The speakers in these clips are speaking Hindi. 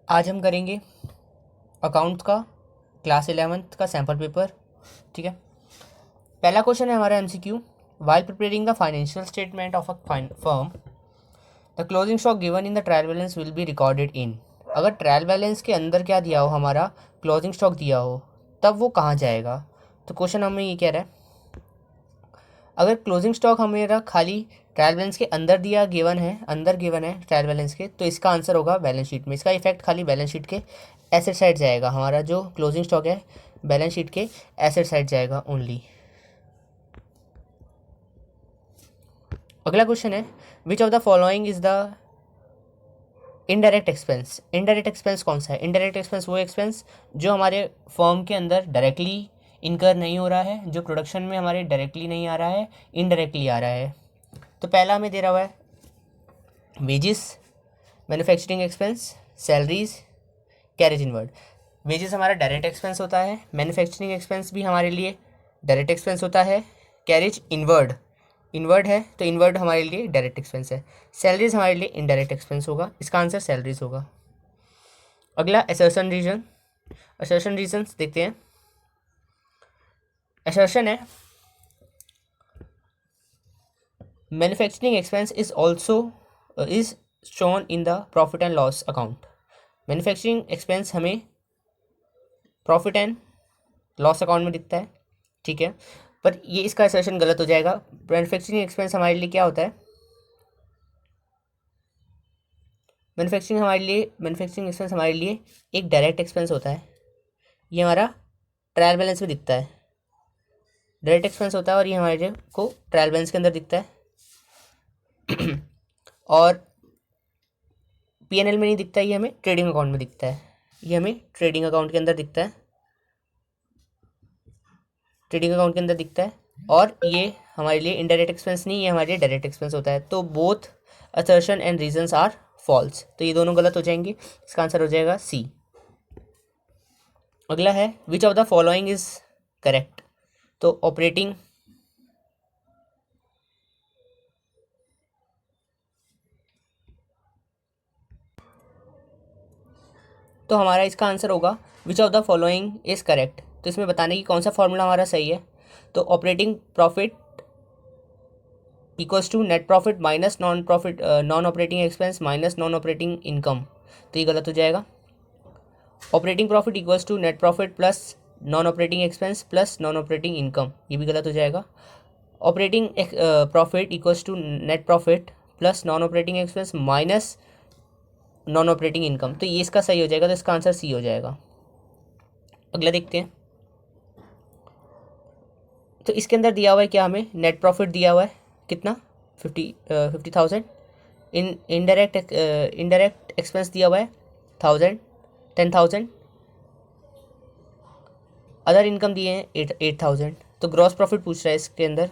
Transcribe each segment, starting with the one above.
आज हम करेंगे अकाउंट का क्लास 11th का सैम्पल पेपर। ठीक है, पहला क्वेश्चन है हमारा MCQ. While preparing the financial statement of a firm, the closing stock given in the trial balance will be recorded in. अगर ट्रायल बैलेंस के अंदर क्या दिया हो, हमारा क्लोजिंग स्टॉक दिया हो, तब वो कहाँ जाएगा। तो क्वेश्चन हमें ये कह रहा है, अगर क्लोजिंग स्टॉक हमें खाली ट्रायल बैलेंस के अंदर दिया अंदर गिवन है ट्रायल बैलेंस के, तो इसका आंसर होगा बैलेंस शीट में। इसका इफेक्ट खाली बैलेंस शीट के एसेट साइड जाएगा। हमारा जो क्लोजिंग स्टॉक है बैलेंस शीट के एसेट साइड जाएगा ओनली। अगला क्वेश्चन है, which of the following is the indirect expense. Indirect expense कौन सा है? इनडायरेक्ट एक्सपेंस वो एक्सपेंस जो हमारे फर्म के अंदर डायरेक्टली इनकर नहीं हो रहा है, जो प्रोडक्शन में हमारे डायरेक्टली नहीं आ रहा है, इनडायरेक्टली आ रहा है। तो पहला हमें दे रहा हुआ है wages, manufacturing expense, salaries, carriage inward. Wages हमारा डायरेक्ट एक्सपेंस होता है, मैन्युफैक्चरिंग एक्सपेंस भी हमारे लिए डायरेक्ट एक्सपेंस होता है, कैरेज इनवर्ड है तो इनवर्ड हमारे लिए डायरेक्ट एक्सपेंस है, सैलरीज हमारे लिए इनडायरेक्ट एक्सपेंस होगा। इसका आंसर सैलरीज होगा। अगला असर्शन रीजन, असर्शन रीजन देखते हैं। असर्शन है manufacturing expense is also is shown in the profit and loss account. Manufacturing expense हमें प्रॉफिट एंड लॉस अकाउंट में दिखता है, ठीक है, पर ये इसका असर्शन गलत हो जाएगा। मैन्युफैक्चरिंग एक्सपेंस हमारे लिए क्या होता है? मैन्युफैक्चरिंग एक्सपेंस हमारे लिए एक डायरेक्ट एक्सपेंस होता है। ये हमारा ट्रायल बैलेंस में दिखता है, डायरेक्ट एक्सपेंस होता है और ये हमारे को ट्रायल बैलेंस के अंदर दिखता है और पीएनएल में नहीं दिखता, ये हमें ट्रेडिंग अकाउंट में दिखता है। ये हमें ट्रेडिंग अकाउंट के अंदर दिखता है, ट्रेडिंग अकाउंट के अंदर दिखता है। और ये हमारे लिए इनडायरेक्ट एक्सपेंस नहीं, ये हमारे लिए डायरेक्ट एक्सपेंस होता है। तो both assertion and reasons are false, तो ये दोनों गलत हो जाएंगे। इसका आंसर हो जाएगा सी। अगला है, which of the following is correct. तो ऑपरेटिंग तो हमारा इसका आंसर होगा which of the following is correct. तो इसमें बताने की कौन सा फॉर्मूला हमारा सही है। तो operating profit equals to net profit minus non operating expense minus non operating income, तो ये गलत हो जाएगा। Operating profit equals to net profit plus non operating expense plus non operating income, ये भी गलत हो जाएगा। Operating profit equals to net profit plus non operating expense minus non operating income, तो ये इसका सही हो जाएगा। तो इसका आंसर सी हो जाएगा। अगला देखते हैं। तो इसके अंदर दिया हुआ है क्या, हमें नेट प्रॉफिट दिया हुआ है कितना, 50,000। इनडायरेक्ट एक्सपेंस दिया हुआ है 10,000। अदर इनकम दिए हैं 8,000। तो ग्रॉस प्रॉफिट पूछ रहा है इसके अंदर,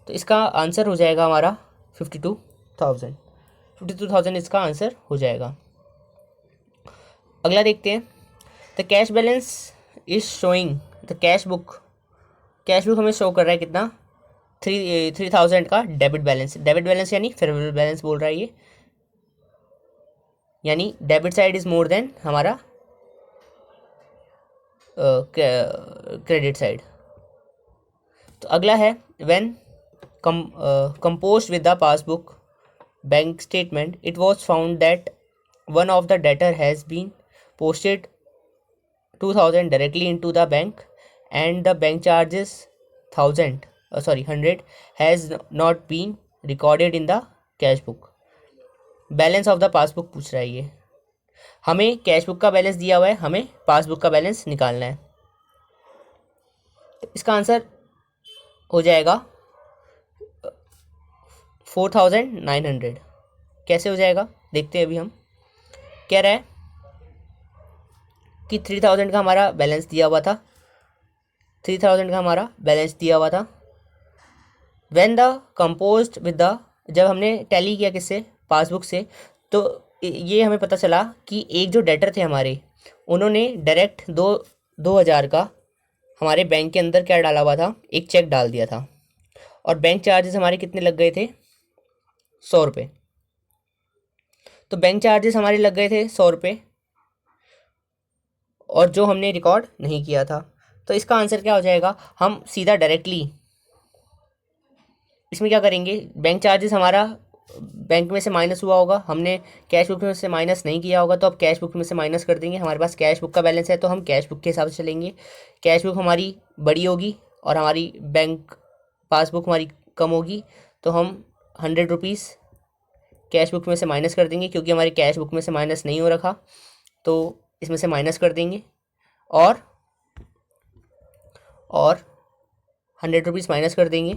तो इसका आंसर हो जाएगा हमारा 52,000 इसका आंसर हो जाएगा। अगला देखते हैं। The cash balance is showing the cash book हमें शो कर रहा है कितना, 3,000 का डेबिट बैलेंस यानी फेवरेबल बैलेंस बोल रहा है ये, यानी debit side is more than हमारा क्रेडिट साइड। तो अगला है, when composed with the passbook bank statement it was found that one of the debtor has been posted 2,000 directly into the bank and the bank charges 100 has not been recorded in the cash book। Balance of the passbook पूछ रहा है ये, हमें कैश बुक का बैलेंस दिया हुआ है, हमें पासबुक का बैलेंस निकालना है। तो इसका आंसर हो जाएगा 4,900। कैसे हो जाएगा देखते हैं अभी हम। कह रहा है कि 3,000 का हमारा बैलेंस दिया हुआ था, 3,000 का हमारा बैलेंस दिया हुआ था। When the composed with the, जब हमने टैली किया किससे, पासबुक से, तो ये हमें पता चला कि एक जो डेटर थे हमारे, उन्होंने डायरेक्ट 2,000 का हमारे बैंक के अंदर क्या डाला हुआ था, एक चेक डाल दिया था। और बैंक चार्जेस हमारे कितने लग गए थे, 100 रुपये। तो बैंक चार्जेस हमारे लग गए थे 100 रुपये, और जो हमने रिकॉर्ड नहीं किया था। तो इसका आंसर क्या हो जाएगा, हम सीधा डायरेक्टली इसमें क्या करेंगे, बैंक चार्जेस हमारा बैंक में से माइनस हुआ होगा, हमने कैश बुक में से माइनस नहीं किया होगा, तो अब कैश बुक में से माइनस कर देंगे। हमारे पास कैश बुक का बैलेंस है तो हम कैश बुक के हिसाब से चलेंगे। कैश बुक हमारी बड़ी होगी और हमारी बैंक पासबुक हमारी कम होगी, तो हम 100 रुपीज़ कैश बुक में से माइनस कर देंगे, क्योंकि हमारी कैश बुक में से माइनस नहीं हो रखा तो इसमें से माइनस कर देंगे। और 100 रुपीज़ माइनस कर देंगे।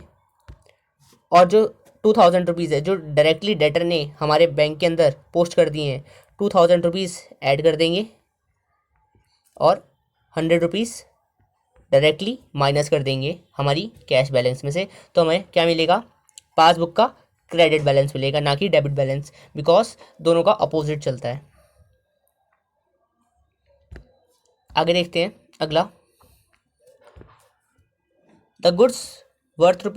और जो 2000 रुपीज़ है जो डायरेक्टली डेटर ने हमारे बैंक के अंदर पोस्ट कर दिए हैं, 2000 रुपीज़ ऐड कर देंगे और 100 रुपीज़ डायरेक्टली माइनस कर देंगे हमारी कैश बैलेंस में से। तो हमें क्या मिलेगा, पासबुक का क्रेडिट बैलेंस मिलेगा, ना कि डेबिट बैलेंस, बिकॉज दोनों का अपोजिट चलता है। आगे देखते हैं अगला। The goods worth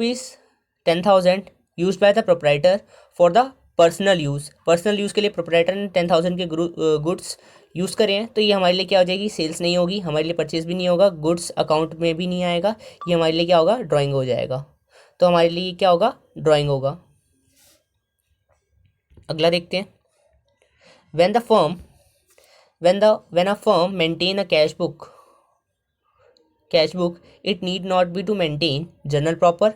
₹10,000 use by the proprietor for the personal use. Personal use के लिए प्रोप्राइटर ने 10,000 के गुड्स यूज़ करे हैं, तो ये हमारे लिए क्या हो जाएगी, सेल्स नहीं होगी, हमारे लिए परचेज भी नहीं होगा, गुड्स अकाउंट में भी नहीं आएगा, ये हमारे लिए क्या होगा, ड्राइंग हो जाएगा। तो हमारे लिए क्या होगा, ड्राइंग होगा। अगला देखते हैं। when a firm maintain a cash book, it need not be to maintain journal proper,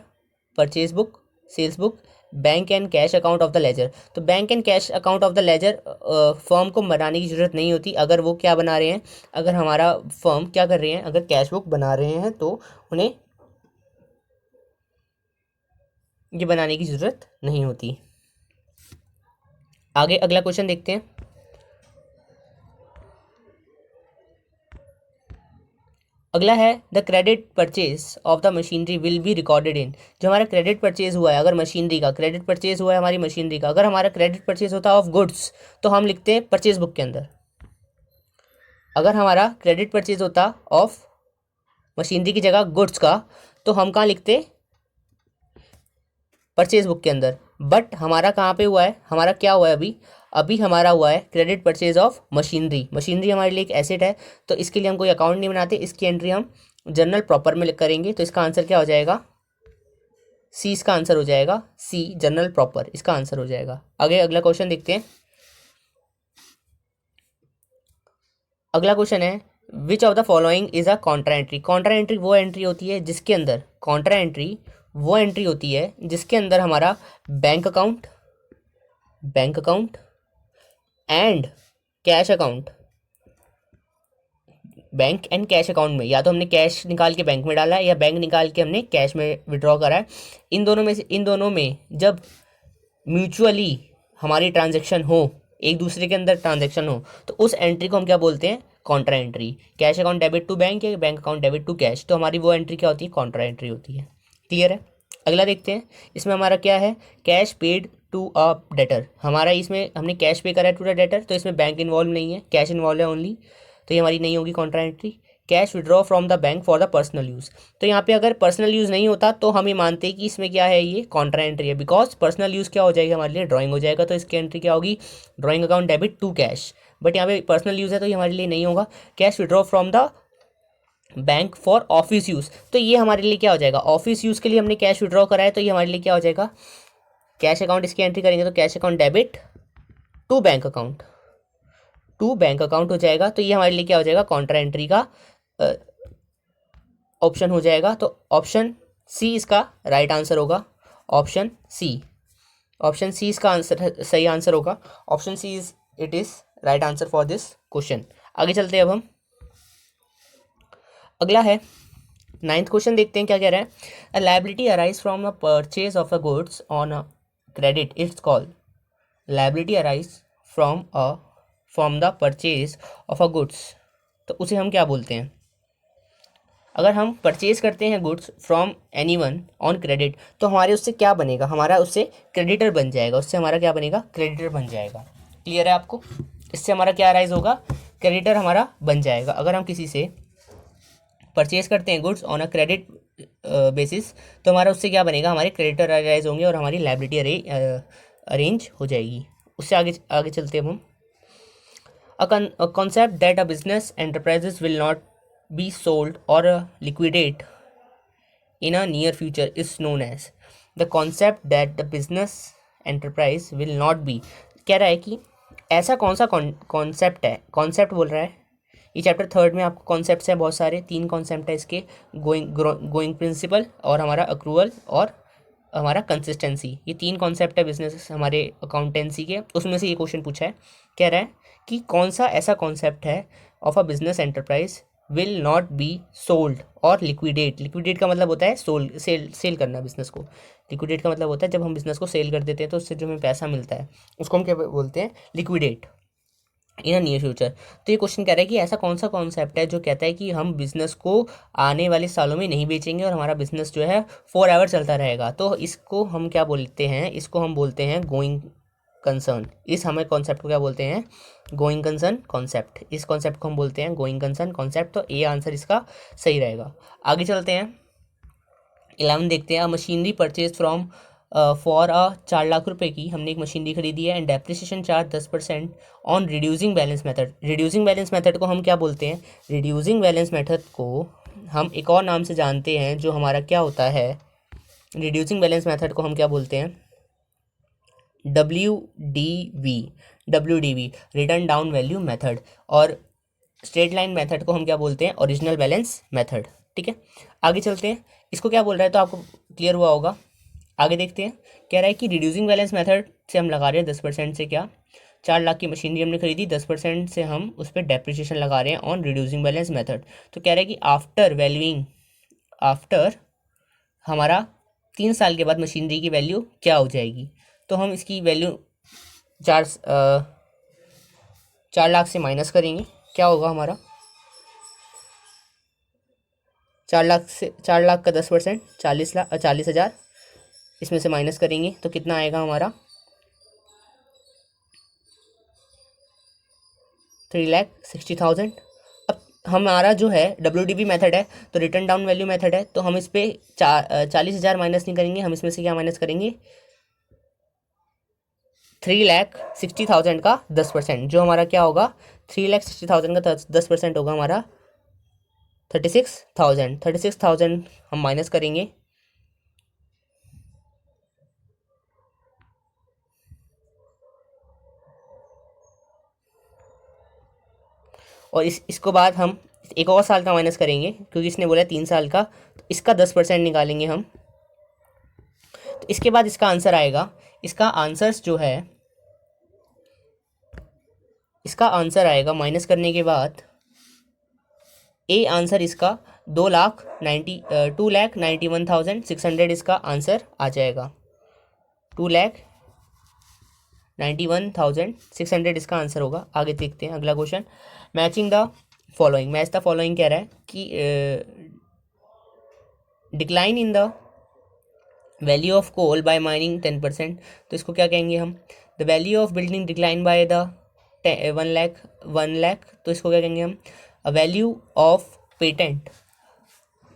purchase book, sales book, bank and cash account of the ledger. तो bank and cash account of the ledger firm को बनाने की ज़रूरत नहीं होती। अगर वो क्या बना रहे हैं, अगर हमारा फर्म क्या कर रहे हैं, अगर कैश बुक बना रहे हैं तो उन्हें ये बनाने की ज़रूरत नहीं होती। आगे अगला क्वेश्चन देखते हैं। अगला है the credit purchase of the machinery will be recorded in. जो हमारा क्रेडिट परचेज हुआ है, अगर मशीनरी का क्रेडिट परचेज हुआ है, हमारी मशीनरी का, अगर हमारा क्रेडिट परचेज होता है ऑफ गुड्स तो हम लिखते हैं परचेज बुक के अंदर। अगर हमारा क्रेडिट परचेज होता ऑफ मशीनरी की जगह गुड्स का तो हम कहाँ लिखते, परचेज बुक के अंदर। बट हमारा कहाँ पे हुआ है, हमारा क्या हुआ है, अभी हमारा हुआ है credit purchase of machinery. Machinery हमारे लिए एक एसेट है, तो इसके लिए हम कोई अकाउंट नहीं बनाते, इसकी एंट्री हम जनरल प्रॉपर में करेंगे। तो इसका आंसर क्या हो जाएगा, सी इसका आंसर हो जाएगा, सी जनरल प्रॉपर इसका आंसर हो जाएगा। आगे अगला क्वेश्चन देखते हैं। अगला क्वेश्चन है which of the following is a Contra entry. Contra entry वो एंट्री होती है जिसके अंदर, कॉन्ट्रा एंट्री वो एंट्री होती है जिसके अंदर हमारा bank account and cash account, bank and cash account में या तो हमने कैश निकाल के बैंक में डाला है या बैंक निकाल के हमने कैश में विड्रॉ करा है। इन दोनों में जब म्यूचुअली हमारी ट्रांजैक्शन हो, एक दूसरे के अंदर ट्रांजैक्शन हो, तो उस एंट्री को हम क्या बोलते हैं, contra entry. Cash account debit to bank या bank account debit to cash, तो हमारी वो एंट्री क्या होती है, कॉन्ट्रा एंट्री होती है। क्लियर है। अगला देखते हैं। इसमें हमारा क्या है, cash paid to a debtor. हमारा इसमें हमने कैश पे करा है टू द डेटर, तो इसमें बैंक इन्वॉल्व नहीं है, कैश इन्वॉल्व है ओनली, तो ये हमारी नहीं होगी Contra entry. Cash withdraw from the bank for the personal use. तो यहाँ पे अगर पर्सनल यूज़ नहीं होता तो हम ये मानते हैं कि इसमें क्या है, ये कॉन्ट्रा एंट्री है, बिकॉज पर्सनल यूज़ क्या हो जाएगा, हमारे लिए ड्राइंग हो जाएगा। तो इसकी एंट्री क्या होगी, drawing account debit to cash. But यहाँ पे पर्सनल यूज़ है तो ये हमारे लिए नहीं होगा। Cash withdraw from the bank for office use, तो ये हमारे लिए क्या हो जाएगा, ऑफिस यूज़ के लिए हमने कैश विड्रॉ करा है, तो ये हमारे लिए क्या हो जाएगा, कैश अकाउंट इसकी एंट्री करेंगे तो cash account debit to bank account हो जाएगा। तो ये हमारे लिए क्या हो जाएगा, कॉन्ट्रा एंट्री का ऑप्शन हो जाएगा। तो ऑप्शन सी इसका राइट आंसर होगा, ऑप्शन सी इसका आंसर सही आंसर होगा। Option see it is right answer for this question. आगे चलते हैं अब हम। अगला है 9th क्वेश्चन, देखते हैं क्या कह रहा है। अ liability arise from a purchase of a goods on a credit, it's called liability arise from the purchase of a goods, तो उसे हम क्या बोलते हैं। अगर हम परचेज करते हैं goods from anyone on credit तो हमारे उससे क्या बनेगा, हमारा उससे क्रेडिटर बन जाएगा, उससे हमारा क्या बनेगा, क्रेडिटर बन जाएगा। क्लियर है आपको, इससे हमारा क्या अराइज होगा, क्रेडिटर हमारा बन जाएगा। अगर हम किसी से परचेज करते हैं goods on a credit basis तो हमारा उससे क्या बनेगा, हमारे क्रेडिटर अराइज होंगे और हमारी लायबिलिटी अरेंज हो जाएगी। उससे आगे चलते हैं हम। A concept that a business enterprises will not be sold or liquidate in a near future is known as the concept that the business enterprise will not be। कह रहा है कि ऐसा कौन सा कॉन्सेप्ट है, कॉन्सेप्ट बोल रहा है। ये चैप्टर थर्ड में आपको कॉन्सेप्ट्स हैं बहुत सारे, 3 कॉन्सेप्ट है इसके, गोइंग प्रिंसिपल और हमारा अक्रूवल और हमारा कंसिस्टेंसी। ये 3 कॉन्सेप्ट है बिजनेस हमारे अकाउंटेंसी के, उसमें से ये क्वेश्चन पूछा है। कह रहा है कि कौन सा ऐसा कॉन्सेप्ट है of a business enterprise will not be sold और लिक्विडेट। लिक्विडेट का मतलब होता है सेल करना बिजनेस को। लिक्विडेट का मतलब होता है जब हम बिजनेस को सेल कर देते हैं तो उससे जो हमें पैसा मिलता है उसको हम क्या बोलते हैं, लिक्विडेट इन अ नियर फ्यूचर। तो ये क्वेश्चन कह रहा है कि ऐसा कौन सा कॉन्सेप्ट है जो कहता है कि हम बिजनेस को आने वाले सालों में नहीं बेचेंगे और हमारा बिजनेस जो है फॉर एवर चलता रहेगा। तो इसको हम क्या बोलते हैं, इसको हम बोलते हैं गोइंग कंसर्न। इस हमें कॉन्सेप्ट को क्या बोलते हैं, गोइंग कंसर्न कॉन्सेप्ट। इस कॉन्सेप्ट को हम बोलते हैं गोइंग कंसर्न कॉन्सेप्ट। तो ए आंसर इसका सही रहेगा। आगे चलते हैं, 11 देखते हैं। Machinery purchase from for 4 lakh रुपए की हमने एक मशीनरी खरीदी है and depreciation charge 10% on reducing balance method. Reducing balance method को हम क्या बोलते हैं, रिड्यूसिंग बैलेंस मेथड को हम एक और नाम से जानते हैं जो हमारा क्या होता है, रिड्यूसिंग बैलेंस मेथड को हम क्या बोलते हैं, WDV return down value method. और स्ट्रेट लाइन मेथड को हम क्या बोलते हैं, ओरिजिनल बैलेंस मेथड। ठीक है, आगे चलते हैं। इसको क्या बोल रहा है तो आपको क्लियर हुआ होगा। आगे देखते हैं, कह रहा है कि रिड्यूसिंग बैलेंस मेथड से हम लगा रहे हैं 10% से, क्या 4 लाख की मशीनरी हमने खरीदी, 10% से हम उस पर डेप्रिसिएशन लगा रहे हैं ऑन रिड्यूसिंग बैलेंस मेथड। तो कह रहा है कि आफ्टर वैल्यूइंग, आफ्टर हमारा 3 साल के बाद मशीनरी की वैल्यू क्या हो जाएगी। तो हम इसकी वैल्यू 4 लाख से माइनस करेंगे, क्या होगा हमारा 4 लाख से, 4 लाख का 10% 40,000, इसमें से माइनस करेंगे तो कितना आएगा हमारा 3,60,000। अब हमारा जो है WDV मेथड है तो रिटर्न डाउन वैल्यू मेथड है, तो हम इस पर 40,000 माइनस नहीं करेंगे, हम इसमें से क्या माइनस करेंगे 3,60,000 का 10%, जो हमारा क्या होगा 3,60,000 का 10% होगा हमारा 36,000 हम माइनस करेंगे। और इसको बाद हम एक और साल का माइनस करेंगे क्योंकि इसने बोला 3 साल का, तो इसका 10% निकालेंगे हम। तो इसके बाद इसका आंसर आएगा, इसका आंसर जो है, इसका आंसर आएगा माइनस करने के बाद ए आंसर इसका 2,91,600 इसका आंसर आ जाएगा। 2,91,600 इसका आंसर होगा। आगे देखते हैं अगला question, matching the following. Match the following कह रहा है कि decline in the value of coal by mining 10%। तो इसको क्या कहेंगे हम, the value of building decline by the 1 lakh. तो इसको क्या कहेंगे हम, a value of patent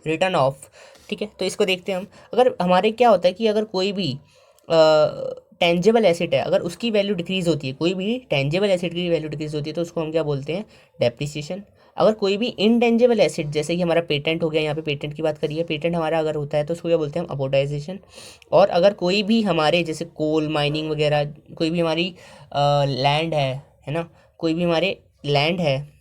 written off. ठीक है, तो इसको देखते हैं हम। अगर हमारे क्या होता है कि अगर कोई भी टेंजेबल एसेट है, अगर उसकी वैल्यू डिक्रीज होती है, कोई भी टेंजेबल एसेट की वैल्यू डिक्रीज होती है तो उसको हम क्या बोलते हैं, डेप्रिसिएशन। अगर कोई भी इनटेंजेबल एसेट, जैसे कि हमारा पेटेंट हो गया, यहाँ पे पेटेंट की बात करिए, पेटेंट हमारा अगर होता है तो उसको क्या बोलते हैं हम, अमोर्टाइजेशन। और अगर कोई भी हमारे जैसे कोल माइनिंग वगैरह, कोई भी हमारी लैंड है ना, कोई भी हमारे लैंड है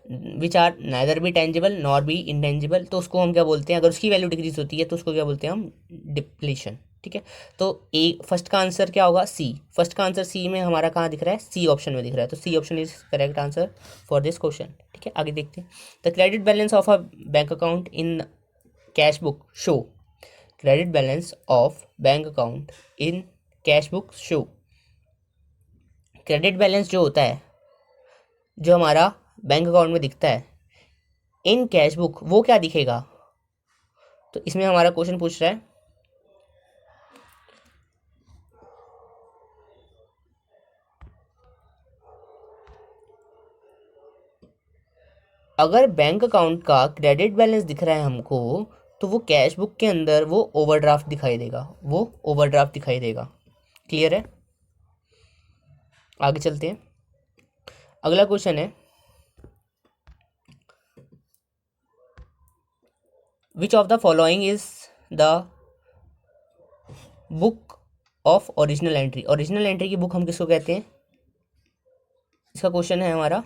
which are neither be tangible nor be intangible, तो उसको हम क्या बोलते हैं, अगर उसकी वैल्यू डिक्रीज होती है तो उसको क्या बोलते हैं हम, डिप्लीशन। ठीक है, तो ए फर्स्ट का आंसर क्या होगा, सी। फर्स्ट का आंसर सी में हमारा कहाँ दिख रहा है, सी ऑप्शन में दिख रहा है, तो C option is correct answer for this question. ठीक है, आगे देखते हैं, the credit balance of a bank account in cash book show. Credit balance of bank account in cash book show. Credit balance जो होता है, जो हमारा बैंक अकाउंट में दिखता है इन कैश बुक, वो क्या दिखेगा। तो इसमें हमारा क्वेश्चन पूछ रहा है, अगर बैंक अकाउंट का क्रेडिट बैलेंस दिख रहा है हमको तो वो कैश बुक के अंदर वो ओवरड्राफ्ट दिखाई देगा, वो ओवरड्राफ्ट दिखाई देगा। क्लियर है, आगे चलते हैं। अगला क्वेश्चन है which of the following is the book of original entry. Original entry की बुक हम किसको कहते हैं, इसका क्वेश्चन है हमारा।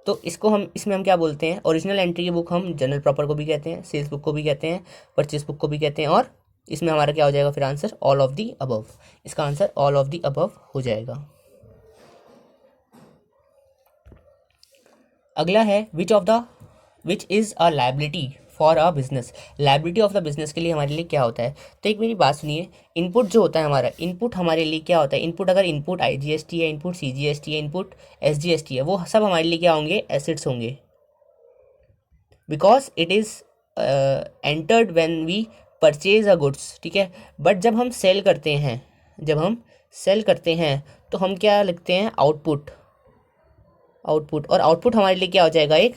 तो इसको हम इसमें हम क्या बोलते हैं, ओरिजिनल एंट्री की बुक हम जनरल प्रॉपर को भी कहते हैं, सेल्स बुक को भी कहते हैं, परचेस बुक को भी कहते हैं, और इसमें हमारा क्या हो जाएगा फिर answer, all of the above. इसका answer all of the above हो जाएगा। अगला है which is a liability for a business. Liability of the business के लिए हमारे लिए क्या होता है, तो एक मेरी बात सुनिए, इनपुट जो होता है हमारा, इनपुट हमारे लिए क्या होता है, इनपुट अगर इनपुट IGST है, इनपुट CGST है, इनपुट SGST है, वो सब हमारे लिए क्या होंगे, एसेट्स होंगे, because it is entered when we purchase a goods, ठीक है। बट जब हम सेल करते हैं, जब हम सेल करते हैं तो हम क्या लिखते हैं, आउटपुट। और आउटपुट हमारे लिए क्या हो जाएगा, एक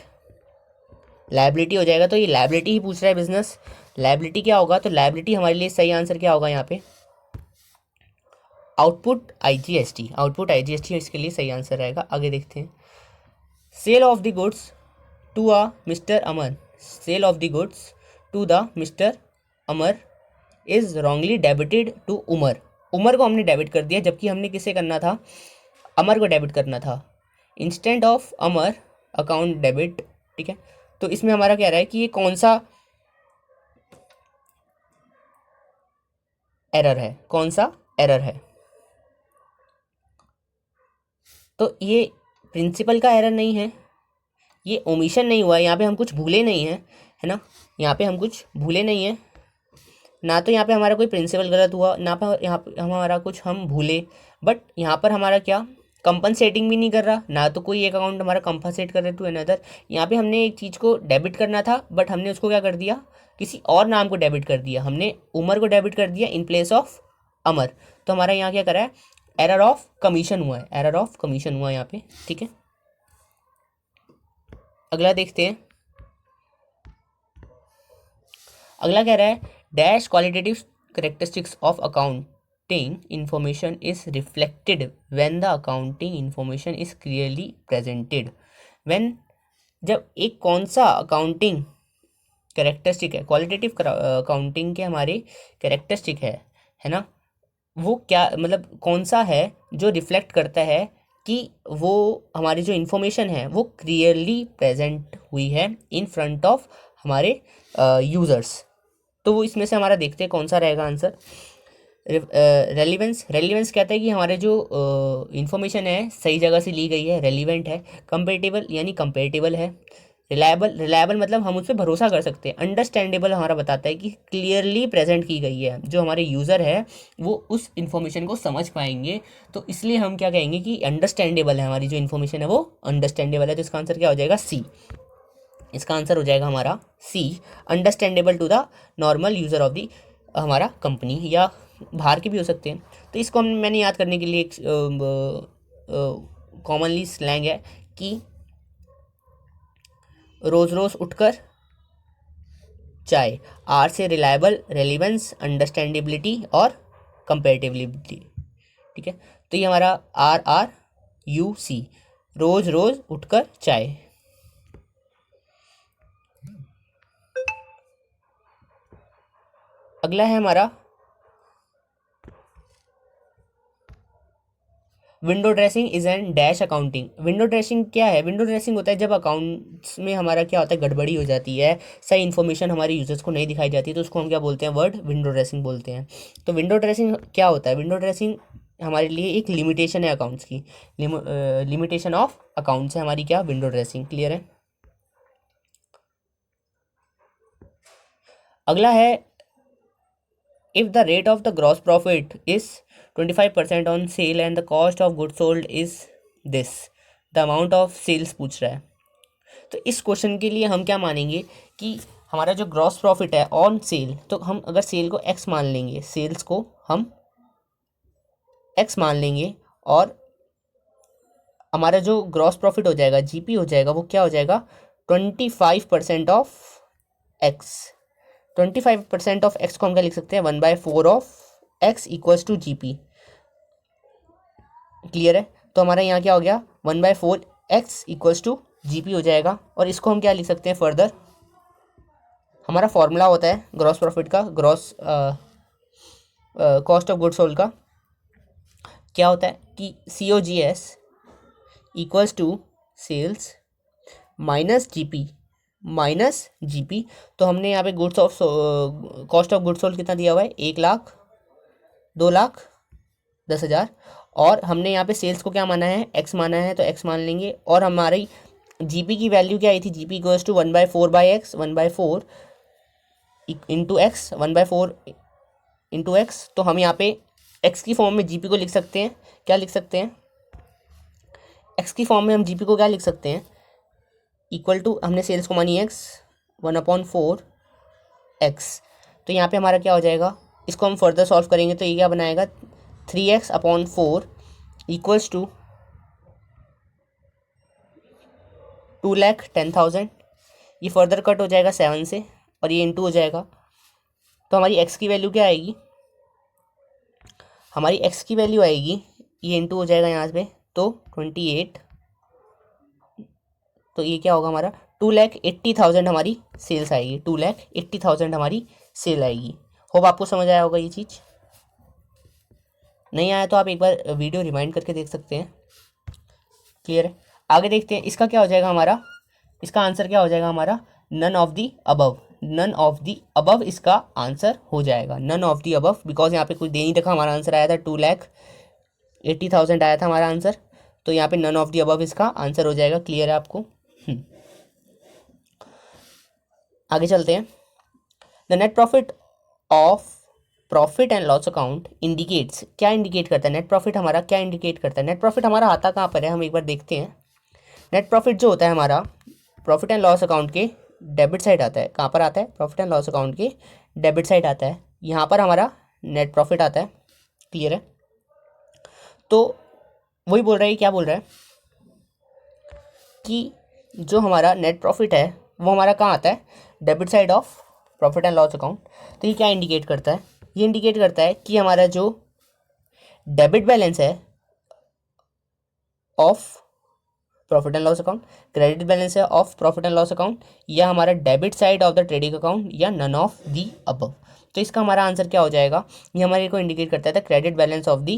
लायबिलिटी हो जाएगा। तो ये लायबिलिटी ही पूछ रहा है बिजनेस, लायबिलिटी क्या होगा, तो लायबिलिटी हमारे लिए सही आंसर क्या होगा यहाँ पे, आउटपुट IGST। आउटपुट IGST इसके लिए सही आंसर रहेगा। आगे देखते हैं, sale of the goods to a Mister Amar. Sale of the goods to the Mister Amar is wrongly debited to Umar. Umar को हमने डेबिट कर दिया, जबकि हमने किसे करना था, अमर को डेबिट करना था। Instant of Amar account debit, ठीक है। तो इसमें हमारा क्या रहा है कि ये कौन सा एरर है, कौन सा एरर है, तो ये प्रिंसिपल का एरर नहीं है, ये ओमिशन नहीं हुआ है, यहाँ पे हम कुछ भूले नहीं हैं, है ना, यहाँ पे हम कुछ भूले नहीं हैं, ना तो यहाँ पे हमारा कोई प्रिंसिपल गलत हुआ, ना पर यहाँ पे हमारा कुछ हम भूले, बट यहाँ पर हमारा क्या कंपनसेटिंग भी नहीं कर रहा, ना तो कोई एक अकाउंट हमारा कंपनसेट कर रहे टू अनदर। यहाँ पे हमने एक चीज़ को डेबिट करना था, बट हमने उसको क्या कर दिया, किसी और नाम को डेबिट कर दिया, हमने उमर को डेबिट कर दिया इन प्लेस ऑफ अमर। तो हमारा यहाँ क्या करा है, एरर ऑफ कमीशन हुआ है, एरर ऑफ कमीशन हुआ है यहाँ पे, ठीक है। अगला देखते हैं, अगला कह रहा है dash qualitative characteristics of accounting information is reflected when the accounting information is clearly presented. When, जब एक कौन सा अकाउंटिंग करेक्टरिस्टिक है, क्वालिटेटिव अकाउंटिंग के हमारे करेक्टरिस्टिक है ना, वो क्या मतलब कौन सा है जो रिफ्लेक्ट करता है कि वो हमारी जो इन्फॉर्मेशन है वो क्लियरली प्रेजेंट हुई है इन फ्रंट ऑफ हमारे यूज़र्स। तो वो इसमें से हमारा देखते हैं कौन सा रहेगा आंसर। रेलिवेंस, रेलिवेंस कहता है कि हमारे जो इन्फॉर्मेशन है सही जगह से ली गई है, रेलिवेंट है। कंपेटेबल यानी कंपेटेबल है। रिलायबल, रिलायबल मतलब हम उस पर भरोसा कर सकते हैं। अंडरस्टैंडेबल हमारा बताता है कि क्लियरली प्रेजेंट की गई है, जो हमारे यूज़र है वो उस इन्फॉर्मेशन को समझ पाएंगे, तो इसलिए हम क्या कहेंगे कि अंडरस्टैंडेबल है, हमारी जो इन्फॉर्मेशन है वो अंडरस्टैंडेबल है। तो इसका आंसर क्या हो जाएगा, सी। इसका आंसर हो जाएगा हमारा C, understandable to the normal user of the हमारा कंपनी, या बाहर के भी हो सकते हैं। तो इसको मैंने याद करने के लिए एक कॉमनली स्लैंग है कि रोज़ रोज़ उठकर चाय। आर से रिलायबल, रेलिवेंस, अंडरस्टैंडेबिलिटी और कंपेरेटिबिलिटी, ठीक है। तो ये हमारा RRUC, रोज़ रोज़ उठकर चाय। अगला है हमारा window dressing is an dash accounting. Window dressing क्या है, विंडो ड्रेसिंग होता है जब अकाउंट्स में हमारा क्या होता है, गड़बड़ी हो जाती है, सही इन्फॉर्मेशन हमारे यूजर्स को नहीं दिखाई जाती, तो उसको हम क्या बोलते हैं, वर्ड विंडो ड्रेसिंग बोलते हैं। तो विंडो ड्रेसिंग क्या होता है, विंडो ड्रेसिंग हमारे लिए एक लिमिटेशन है अकाउंट्स की, लिमिटेशन ऑफ अकाउंट्स है हमारी क्या, विंडो ड्रेसिंग। क्लियर है। अगला है if the rate of the gross profit is 25% on sale and the cost of good sold is this, the amount of sales पूछ रहा है। तो इस क्वेश्चन के लिए हम क्या मानेंगे कि हमारा जो ग्रॉस प्रॉफिट है ऑन सेल, तो हम अगर सेल को एक्स मान लेंगे, सेल्स को हम एक्स मान लेंगे, और हमारा जो ग्रॉस प्रॉफिट हो जाएगा GP हो जाएगा, वो क्या हो जाएगा 25% ऑफ एक्स। 25% ऑफ एक्स को हम क्या लिख सकते हैं, 1/4 of x equals to GP। Clear है। तो हमारा यहाँ क्या हो गया, 1/4 x equals to G P हो जाएगा। और इसको हम क्या लिख सकते हैं फर्दर, हमारा फॉर्मूला होता है ग्रॉस प्रॉफिट का, gross cost of goods sold का क्या होता है कि C O G S equals to sales minus G P minus G P. तो हमने यहाँ पे goods of cost of goods sold कितना दिया हुआ है, 1,00,000, 2,10,000, और हमने यहाँ पे सेल्स को क्या माना है, एक्स माना है, तो एक्स मान लेंगे। और हमारी जीपी की वैल्यू क्या आई थी, GP equals to 1/4/x, 1/4 into x, 1/4 into x. तो हम यहाँ पे एक्स की फॉर्म में जीपी को लिख सकते हैं, क्या लिख सकते हैं, एक्स की फॉर्म में हम जीपी को क्या लिख सकते हैं, इक्वल टू, हमने सेल्स को मानी एक्स, 1/4 एक्स। तो यहाँ पे हमारा क्या हो जाएगा, इसको हम फर्दर सॉल्व करेंगे तो ये क्या बनाएगा, 3x/4 इक्वल्स टू 2,10,000। ये फर्दर कट हो जाएगा 7 से और ये इंटू हो जाएगा। तो हमारी एक्स की वैल्यू क्या आएगी, हमारी एक्स की वैल्यू आएगी, ये इंटू हो जाएगा यहाँ पे, तो 28। तो ये क्या होगा हमारा, 2,80,000 हमारी सेल्स आएगी, 2,80,000 हमारी सेल आएगी। होप आपको समझ आया होगा ये चीज़। नहीं आया तो आप एक बार वीडियो रिमाइंड करके देख सकते हैं। क्लियर है। आगे देखते हैं इसका क्या हो जाएगा हमारा, इसका आंसर क्या हो जाएगा हमारा, none of the above, none of the above इसका आंसर हो जाएगा, none of the above, because यहाँ पे कुछ दे नहीं रखा, हमारा आंसर आया था 2,80,000 आया था हमारा आंसर, तो यहाँ पे नन ऑफ दी अबव इसका आंसर हो जाएगा। क्लियर है आपको। आगे चलते हैं। The net profit of profit and loss account indicates, क्या इंडिकेट करता है, नेट प्रॉफिट हमारा क्या इंडिकेट करता है, नेट प्रॉफिट हमारा आता कहाँ पर है, हम एक बार देखते हैं। नेट प्रॉफिट जो होता है हमारा प्रॉफिट एंड लॉस अकाउंट के डेबिट साइड आता है, कहाँ पर आता है, प्रॉफिट एंड लॉस अकाउंट के डेबिट साइड आता है, यहाँ पर हमारा नेट प्रॉफिट आता है। क्लियर है। तो वही बोल रहा है, क्या बोल रहा है कि जो हमारा नेट प्रॉफिट है वो हमारा कहाँ आता है, debit side of profit and loss account. तो ये क्या इंडिकेट करता है, ये इंडिकेट करता है कि हमारा जो डेबिट बैलेंस है of profit and loss account, credit balance है of profit and loss account, या हमारा debit side of the trading account, या नन ऑफ दी अबव। तो इसका हमारा आंसर क्या हो जाएगा, ये हमारे को इंडिकेट करता है credit balance of the,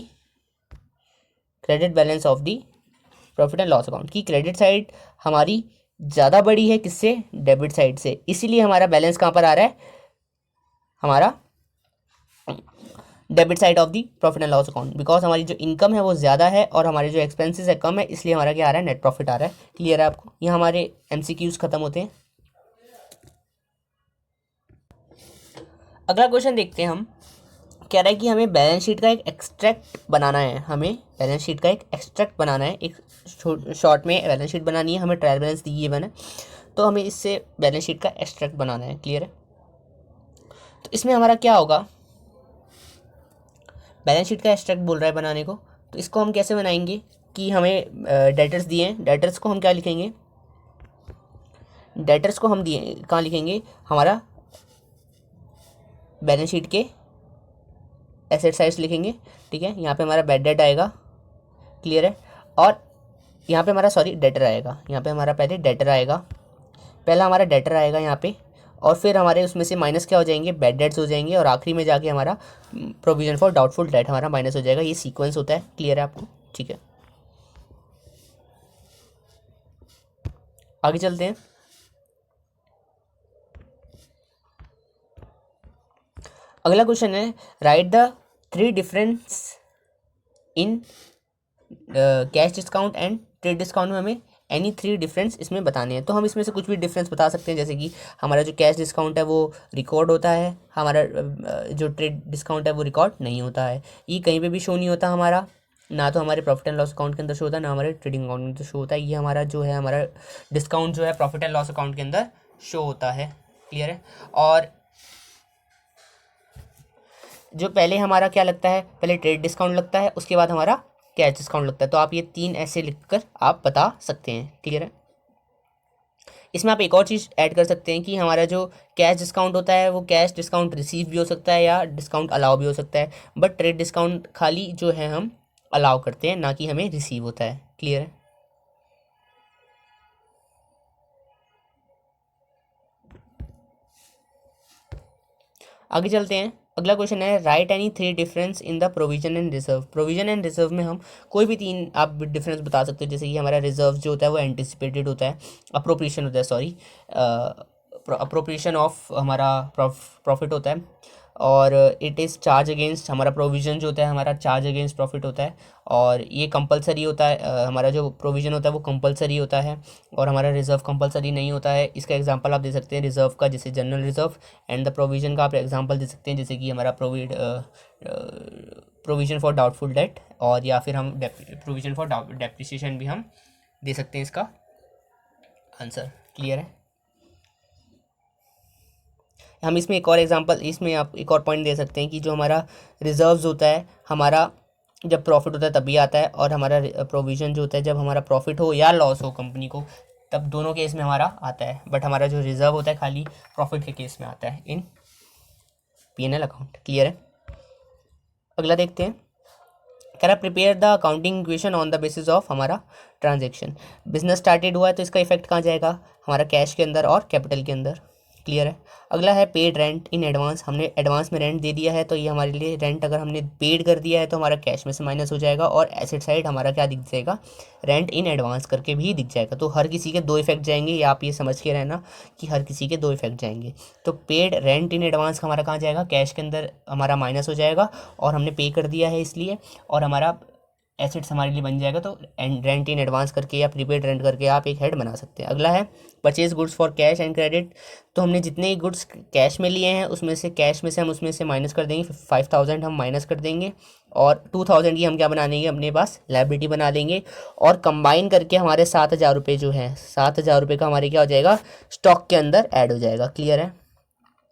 credit balance of the profit and loss account की क्रेडिट साइड हमारी ज़्यादा बड़ी है किससे, डेबिट साइड से, इसीलिए हमारा बैलेंस कहाँ पर आ रहा है, हमारा debit side of the profit and loss account, because हमारी जो इनकम है वो ज़्यादा है और हमारे जो एक्सपेंसेस है कम है, इसलिए हमारा क्या आ रहा है, नेट प्रॉफिट आ रहा है। क्लियर है आपको। यहाँ हमारे एमसीक्यूज खत्म होते हैं। अगला क्वेश्चन देखते हैं हम। कह रहा है कि हमें बैलेंस शीट का एक एक्सट्रैक्ट बनाना है, हमें बैलेंस शीट का एक एक्सट्रैक्ट बनाना है, एक शॉर्ट में बैलेंस शीट बनानी है, हमें ट्रायल बैलेंस दी है मैंने, तो हमें इससे बैलेंस शीट का एक्सट्रैक्ट बनाना है। क्लियर है। तो इसमें हमारा क्या होगा, बैलेंस शीट का एक्सट्रैक्ट बोल रहा है बनाने को, तो इसको हम कैसे बनाएंगे कि हमें डेटर्स दिए हैं, डेटर्स को हम क्या लिखेंगे, डेटर्स को हम दिए कहाँ लिखेंगे, हमारा बैलेंस शीट के एसेट साइड्स लिखेंगे। ठीक है। यहाँ पे हमारा बैड डेट आएगा। क्लियर है। और यहाँ पे हमारा डेटर आएगा, यहाँ पे हमारा पहले डेटर आएगा, पहला हमारा डेटर आएगा यहाँ पे, और फिर हमारे उसमें से माइनस क्या हो जाएंगे, बैड डेट्स हो जाएंगे, और आखिरी में जाके हमारा प्रोविजन फॉर डाउटफुल डेट हमारा माइनस हो जाएगा। ये सीक्वेंस होता है। क्लियर है आपको। ठीक है। आगे चलते हैं। अगला क्वेश्चन है, right the 3 difference in cash discount and trade discount में हमें एनी 3 डिफरेंस इसमें बताने हैं। तो हम इसमें से कुछ भी डिफरेंस बता सकते हैं, जैसे कि हमारा जो कैश डिस्काउंट है वो रिकॉर्ड होता है, हमारा जो ट्रेड डिस्काउंट है वो रिकॉर्ड नहीं होता है, ये कहीं पे भी शो नहीं होता हमारा, ना तो हमारे प्रॉफिट एंड लॉस अकाउंट के अंदर शो होता है, ना हमारे ट्रेडिंग अकाउंट के अंदर शो होता है। ये हमारा जो है, हमारा डिस्काउंट जो है प्रॉफिट एंड लॉस अकाउंट के अंदर शो होता है। क्लियर है। और जो पहले हमारा क्या लगता है, पहले ट्रेड डिस्काउंट लगता है, उसके बाद हमारा कैश डिस्काउंट लगता है। तो आप ये 3 ऐसे लिखकर आप बता सकते हैं। क्लियर है। इसमें आप एक और चीज़ ऐड कर सकते हैं कि हमारा जो कैश डिस्काउंट होता है वो कैश डिस्काउंट रिसीव भी हो सकता है या डिस्काउंट अलाउ भी हो सकता है, बट ट्रेड डिस्काउंट खाली जो है हम अलाउ करते हैं, ना कि हमें रिसीव होता है। क्लियर है। आगे चलते हैं। अगला क्वेश्चन है right any 3 difference in the provision and reserve. Provision and reserve में हम कोई भी 3 आप डिफरेंस बता सकते हो, जैसे कि हमारा रिजर्व जो होता है वो एंटिसिपेटेड होता है, अप्रोप्रिएशन होता है, सॉरी अप्रोप्रिएशन ऑफ हमारा प्रॉफिट होता है, और इट इज़ चार्ज अगेंस्ट, हमारा प्रोविज़न जो होता है हमारा चार्ज अगेंस्ट प्रॉफिट होता है, और ये कंपलसरी होता है, हमारा जो प्रोविज़न होता है वो कंपलसरी होता है, और हमारा रिजर्व कंपलसरी नहीं होता है। इसका एग्जांपल आप दे सकते हैं रिजर्व का, जैसे general reserve, and the provision का आप एग्जांपल दे सकते हैं जैसे कि हमारा प्रोविज़न फॉर डाउटफुल डेट, और या फिर हम प्रोविज़न फॉर डेप्रिसिएशन भी हम दे सकते हैं इसका आंसर। क्लियर है? हम इसमें एक और एग्जांपल, इसमें आप एक और पॉइंट दे सकते हैं कि जो हमारा रिजर्व्स होता है हमारा जब प्रॉफिट होता है तभी आता है, और हमारा प्रोविज़न जो होता है जब हमारा प्रॉफिट हो या लॉस हो कंपनी को, तब दोनों केस में हमारा आता है। बट हमारा जो रिजर्व होता है खाली प्रॉफिट के केस में आता है इन P&L अकाउंट। क्लियर है? अगला देखते हैं। कह रहा prepare the accounting equation on the basis of हमारा ट्रांजेक्शन। बिजनेस स्टार्टेड हुआ है तो इसका इफेक्ट कहाँ जाएगा? हमारा कैश के अंदर और कैपिटल के अंदर। क्लियर है? अगला है पेड रेंट इन एडवांस। हमने एडवांस में रेंट दे दिया है तो ये हमारे लिए रेंट अगर हमने पेड कर दिया है तो हमारा कैश में से माइनस हो जाएगा, और एसेट साइड हमारा क्या दिख जाएगा? रेंट इन एडवांस करके भी दिख जाएगा। तो हर किसी के 2 इफेक्ट जाएंगे, या आप ये समझ के रहना कि हर किसी के 2 इफेक्ट जाएंगे। तो पेड रेंट इन एडवांस हमारा कहाँ जाएगा? कैश के अंदर हमारा माइनस हो जाएगा, और हमने पे कर दिया है इसलिए, और हमारा एसेट्स हमारे लिए बन जाएगा। तो रेंट इन एडवांस करके या प्रीपेड रेंट करके आप एक हेड बना सकते हैं। अगला है purchase goods for cash and credit. तो हमने जितने गुड्स कैश में लिए हैं उसमें से कैश में से हम उसमें से माइनस कर देंगे, 5000 हम माइनस कर देंगे, और 2000 की हम क्या बना देंगे? अपने पास लायबिलिटी बना देंगे, और कंबाइन करके हमारे 7000 रुपये जो है 7000 रुपये का हमारे क्या हो जाएगा? स्टॉक के अंदर ऐड हो जाएगा। क्लियर है?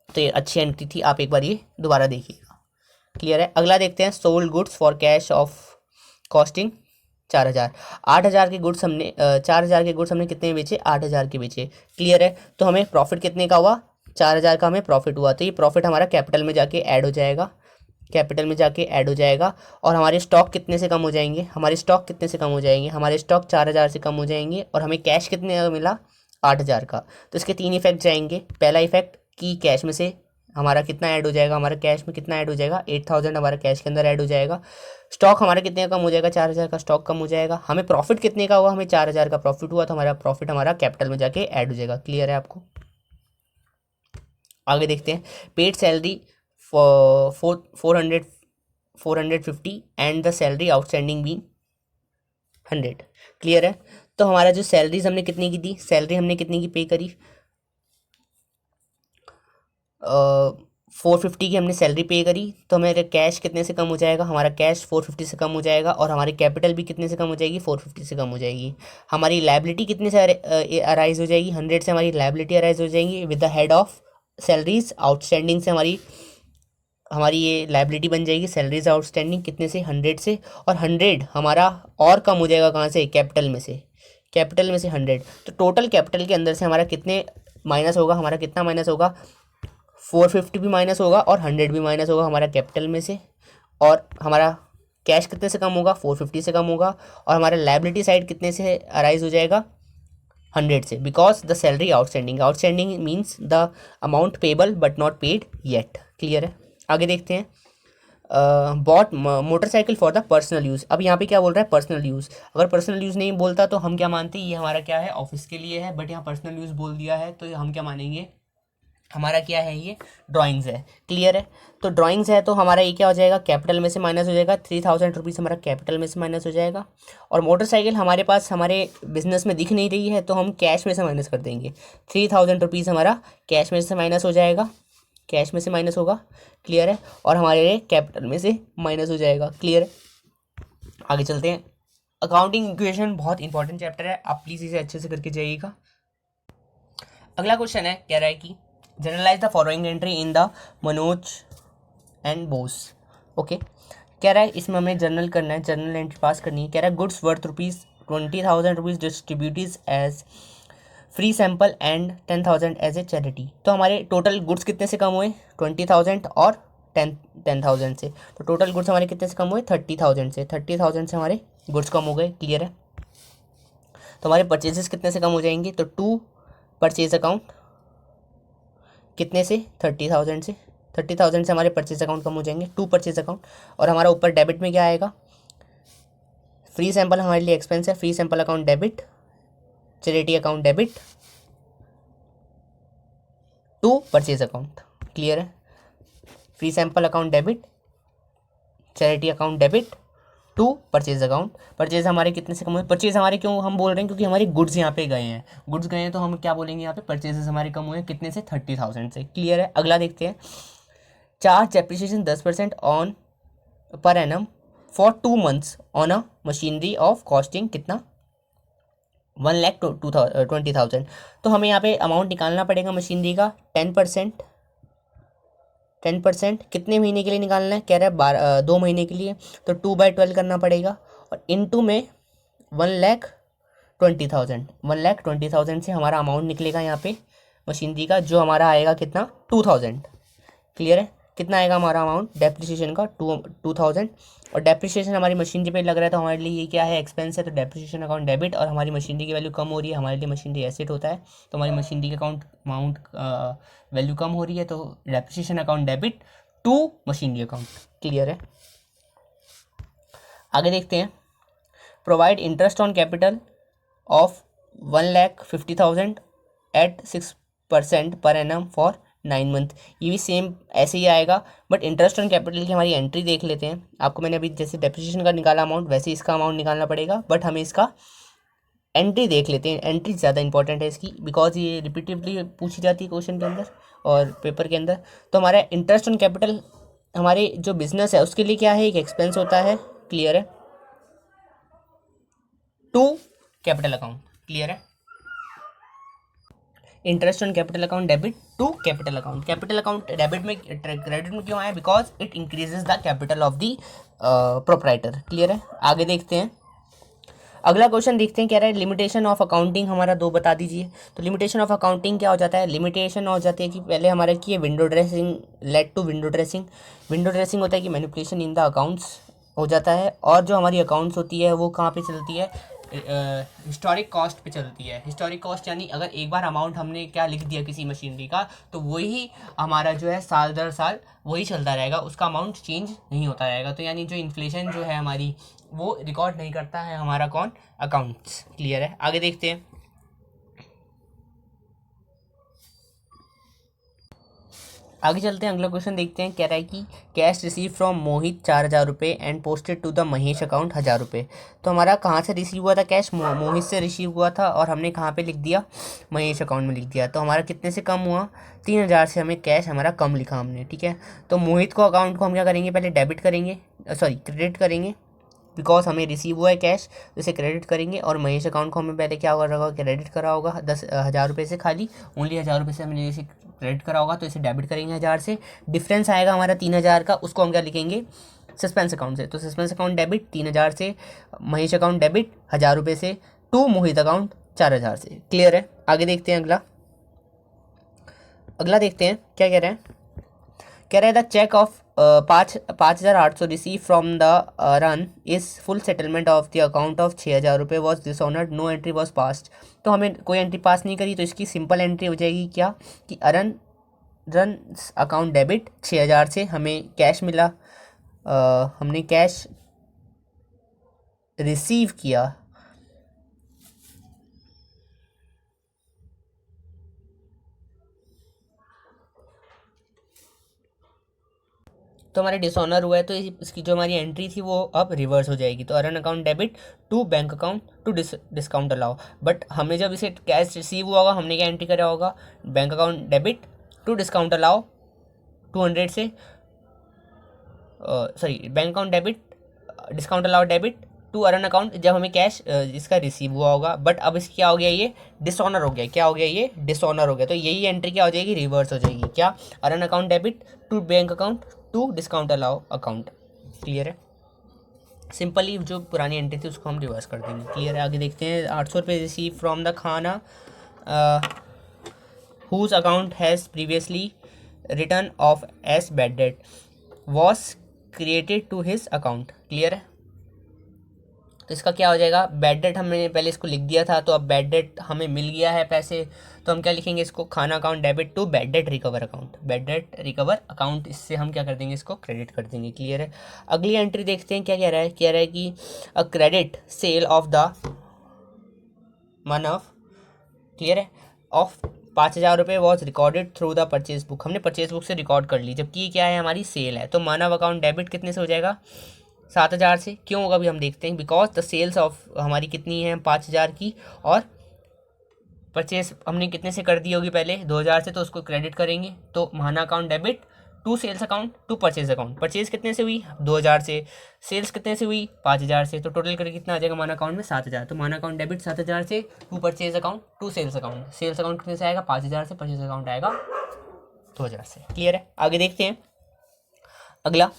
तो ये अच्छी एंट्री थी, आप एक बार ये दोबारा देखिएगा। क्लियर है? अगला देखते हैं sold goods for cash of costing 4000। 8000 के गुड्स हमने 4000 के गुड्स हमने कितने बेचे? 8000 के बेचे। क्लियर है? तो हमें प्रॉफिट कितने का हुआ? 4000 का हमें प्रॉफिट हुआ, तो ये प्रॉफिट हमारा कैपिटल में जाके ऐड हो जाएगा, कैपिटल में जाके ऐड हो जाएगा। और हमारे स्टॉक कितने से कम हो जाएंगे? हमारे स्टॉक कितने से कम हो जाएंगे? हमारे स्टॉक 4000 से कम हो जाएंगे, और हमें कैश कितने का मिला? 8000 का। तो इसके 3 इफेक्ट जाएंगे। पहला इफेक्ट कि कैश में से हमारा कितना ऐड हो जाएगा? हमारा कैश में कितना ऐड हो जाएगा? 8000 हमारा कैश के अंदर ऐड हो जाएगा। स्टॉक हमारा कितने का कम हो जाएगा? 4000 का स्टॉक कम हो जाएगा। हमें प्रॉफिट कितने का हुआ? हमें 4000 का प्रॉफिट हुआ, तो हमारा प्रॉफिट हमारा कैपिटल में जाके ऐड हो जाएगा। क्लियर है आपको? आगे देखते हैं। Paid salary 450 and the salary outstanding be 100। Clear है? तो हमारा जो सैलरीज हमने कितनी की दी? सैलरी हमने कितनी की पे करी? 450 की हमने सैलरी पे करी, तो हमारे कैश कितने से कम हो जाएगा? हमारा कैश 450 से कम हो जाएगा, और हमारी कैपिटल भी कितने से कम हो जाएगी? 450 से कम हो जाएगी। हमारी लायबिलिटी कितने से अराइज हो जाएगी? 100 से हमारी लायबिलिटी अराइज हो जाएंगी with the head of salaries outstanding से हमारी ये लायबिलिटी बन जाएगी। सैलरीज आउटस्टैंडिंग कितने से? 100 से, और 100 हमारा और कम हो जाएगा कहाँ से? कैपिटल में से। कैपिटल में से 100, तो टोटल कैपिटल के अंदर से हमारा कितने माइनस होगा? हमारा कितना माइनस होगा? 450 भी माइनस होगा, और 100 भी माइनस होगा हमारा कैपिटल में से। और हमारा कैश कितने से कम होगा? 450 से कम होगा, और हमारा लायबिलिटी साइड कितने से अराइज हो जाएगा? 100 से, because the salary outstanding. Outstanding means the amount payable but not paid yet. Clear है? आगे देखते हैं। Bought motorcycle for the personal use. अब यहाँ पे क्या बोल रहा है? Personal use. अगर पर्सनल यूज़ नहीं बोलता तो हम क्या मानते? ये हमारा क्या है? ऑफिस के लिए है, बट यहाँ पर्सनल यूज़ बोल दिया है तो हम क्या मानेंगे? हमारा क्या है? ये ड्राइंग्स है। क्लियर है? तो ड्राइंग्स है तो हमारा ये क्या हो जाएगा? कैपिटल में से माइनस हो जाएगा। 3000 रुपीज़ हमारा कैपिटल में से माइनस हो जाएगा। और मोटरसाइकिल हमारे पास हमारे बिजनेस में दिख नहीं रही है तो हम कैश में से माइनस कर देंगे। 3000 रुपीज़ हमारा कैश में से माइनस हो जाएगा, कैश में से माइनस होगा। क्लियर है? और हमारे कैपिटल में से माइनस हो जाएगा। क्लियर है? आगे चलते हैं। अकाउंटिंग इक्वेशन बहुत इंपॉर्टेंट चैप्टर है, आप प्लीज़ इसे अच्छे से करके जाइएगा। अगला क्वेश्चन है, कह रहा है कि journalise the following entry in the Manoj and Bose. Okay, कह रहा है इसमें हमें जर्नल करना है, जर्नल एंट्री पास करनी है। कह रहा है goods worth ₹20,000 distributed as free sample and 10,000 as a charity. तो हमारे टोटल गुड्स कितने से कम हुए? 20,000 और 10,000 से। तो टोटल गुड्स हमारे कितने से कम हुए? 30,000 से। 30,000 से हमारे गुड्स कम हो गए। क्लियर है? तो हमारे परचेजेस कितने से कम हो जाएंगे? तो 2 परचेज अकाउंट कितने से? 30,000 से। 30,000 से हमारे परचेज अकाउंट कम हो जाएंगे, टू परचेज अकाउंट। और हमारा ऊपर डेबिट में क्या आएगा, फ्री सैंपल हमारे लिए एक्सपेंस है, free sample account debit, charity account debit to purchase account. Clear है, free sample account debit, charity account debit to purchase account. Purchase हमारे कितने से कम हुए, परचेज हमारे क्यों हम बोल रहे हैं, क्योंकि हमारे गुड्स यहाँ पे गए हैं, गुड्स गए हैं तो हम क्या बोलेंगे यहाँ पे, परचेजेस हमारे कम हुए हैं कितने से, 30,000 से। क्लियर है, अगला देखते हैं। Charge depreciation 10% on per annum for 2 months on a machinery of costing कितना, 1,20,000। तो हमें यहाँ पे अमाउंट निकालना पड़ेगा मशीनरी का 10%, 10% कितने महीने के लिए निकालना है, कह रहा है 2 महीने के लिए, तो 2/12 करना पड़ेगा और इनटू में 1,20,000, 1,20,000 से हमारा अमाउंट निकलेगा यहाँ पे मशीनरी का, जो हमारा आएगा कितना, 2,000। क्लियर है, कितना आएगा हमारा अमाउंट डेप्रिसिएशन का, 2,000। और डेप्रिसिएशन हमारी मशीनरी पे लग रहा है तो हमारे लिए ये क्या है, एक्सपेंस है, तो डेप्रिसिएशन अकाउंट डेबिट। और हमारी मशीनरी की वैल्यू कम हो रही है, हमारे लिए मशीनरी एसेट होता है, तो हमारी मशीनरी का अमाउंट वैल्यू कम हो रही है, तो depreciation account debit to machinery account. Clear है, आगे देखते हैं। Provide interest on capital of 1,50,000 at 6% per annum for 9 month। ये भी सेम ऐसे ही आएगा, बट इंटरेस्ट ऑन कैपिटल की हमारी एंट्री देख लेते हैं। आपको मैंने अभी जैसे डेप्रिसिएशन का निकाला अमाउंट, वैसे इसका अमाउंट निकालना पड़ेगा, बट हमें इसका एंट्री देख लेते हैं। एंट्री ज़्यादा इंपॉर्टेंट है इसकी, बिकॉज ये रिपीटिवली पूछी जाती है क्वेश्चन के अंदर और पेपर के अंदर। तो हमारा इंटरेस्ट ऑन कैपिटल हमारे जो बिजनेस है उसके लिए क्या है, एक एक्सपेंस होता है। क्लियर है, टू कैपिटल अकाउंट। क्लियर है, interest on capital account debit to capital account. Capital account debit में, क्रेडिट में क्यों आया, because it increases the capital of the proprietor. Clear है, आगे देखते हैं। अगला क्वेश्चन देखते हैं, कह रहा है लिमिटेशन ऑफ अकाउंटिंग हमारा 2 बता दीजिए। तो लिमिटेशन ऑफ अकाउंटिंग क्या हो जाता है, लिमिटेशन हो जाती है कि पहले हमारा की है window dressing, led to window dressing. Window dressing होता है कि मैनिपुलेशन इन द अकाउंट्स हो जाता है, और जो हमारी अकाउंट्स होती है वो कहाँ पे चलती है, हिस्टोरिक कॉस्ट पे चलती है। हिस्टोरिक कॉस्ट यानी अगर एक बार अमाउंट हमने क्या लिख दिया किसी मशीनरी का, तो वही हमारा जो है साल दर साल वही चलता रहेगा, उसका अमाउंट चेंज नहीं होता रहेगा। तो यानी जो इन्फ्लेशन जो है हमारी, वो रिकॉर्ड नहीं करता है हमारा कौन, अकाउंट्स। क्लियर है, आगे देखते हैं। आगे चलते हैं, अगला क्वेश्चन देखते हैं। कह रहा है कि कैश रिसीव फ्रॉम मोहित 4,000 रुपये and posted to the Mahesh account 1,000 रुपये। तो हमारा कहाँ से रिसीव हुआ था कैश, मोहित से रिसीव हुआ था, और हमने कहाँ पे लिख दिया, महेश अकाउंट में लिख दिया। तो हमारा कितने से कम हुआ, 3,000 से हमें कैश हमारा कम लिखा हमने। ठीक है, तो मोहित को अकाउंट को हम क्या करेंगे, पहले डेबिट करेंगे, सॉरी क्रेडिट करेंगे, बिकॉज हमें रिसीव हुआ है कैश, तो इसे क्रेडिट करेंगे। और महेश अकाउंट को हमें पहले क्या करा होगा, क्रेडिट करा होगा 10,000 रुपये से, खाली ओनली 1,000 रुपये से हमने इसे क्रेडिट करा होगा, तो इसे डेबिट करेंगे 1,000 से। डिफरेंस आएगा हमारा 3,000 का, उसको हम क्या लिखेंगे, सस्पेंस अकाउंट से। तो सस्पेंस अकाउंट डेबिट 3,000 से, महेश अकाउंट डेबिट 1,000 रुपये से, टू मोहित अकाउंट 4,000 से। क्लियर है, आगे देखते हैं। अगला देखते हैं क्या कह रहे हैं। कह रहा है the cheque of 5,800 receive from the run is full settlement of the account of 6,000 रुपये was dishonoured, no entry was passed. तो हमें कोई एंट्री पास नहीं करी, तो इसकी सिंपल एंट्री हो जाएगी क्या, कि रन अकाउंट डेबिट 6,000 से हमें कैश मिला, हमने कैश रिसीव किया, तो हमारे डिसऑनर हुआ है, तो इसकी जो हमारी एंट्री थी वो अब रिवर्स हो जाएगी। तो earn account debit to bank account to discount allow. But हमें जब इसे कैश रिसीव हुआ होगा, हमने क्या एंट्री करा होगा, bank account debit to discount allow 200 से, sorry bank account debit discount allow debit to earn account, जब हमें कैश इसका रिसीव हुआ होगा। बट अब इसकी क्या हो गया, ये डिसऑनर हो गया, क्या हो गया, ये डिसऑनर हो गया। तो यही एंट्री क्या हो जाएगी, रिवर्स हो जाएगी, क्या, earn account debit to bank account to discount allow account. Clear है, सिंपली जो पुरानी एंट्री थी उसको हम रिवर्स कर देंगे। क्लियर है, आगे देखते हैं। 800 रुपये receive from the Khanna whose account has previously written off as bad debt was created to his account. Clear है, तो इसका क्या हो जाएगा, बैड डेट हमने पहले इसको लिख दिया था, तो अब बैड डेट हमें मिल गया है पैसे, तो हम क्या लिखेंगे इसको, Khanna account debit to bad debt recover account, bad debt recover account, इससे हम क्या कर देंगे, इसको क्रेडिट कर देंगे। क्लियर है। अगली एंट्री देखते हैं क्या कह रहा है, कह रहा है कि a credit sale of the मन ऑफ, क्लियर है, ऑफ 5,000 रुपये was recorded through the purchase book, हमने परचेज बुक से रिकॉर्ड कर ली, जबकि ये क्या है, हमारी सेल है, तो मानव अकाउंट डेबिट कितने से हो जाएगा, 7,000 से। क्यों होगा अभी हम देखते हैं, बिकॉज द सेल्स ऑफ हमारी कितनी है, 5,000 की, और परचेज हमने कितने से कर दी होगी पहले, 2,000 से, तो उसको क्रेडिट करेंगे, तो महाना account debit to sales account to purchase account, purchase कितने से हुई 2,000 से, सेल्स कितने से हुई 5,000 से, तो टोटल करके कितना आ जाएगा माना अकाउंट में 7,000, तो माना अकाउंट डेबिट 7,000 से to purchase account to sales account, sales account कितने से आएगा 5,000 से, परचेज अकाउंट आएगा 2,000 से। क्लियर है। आगे देखते हैं अगला।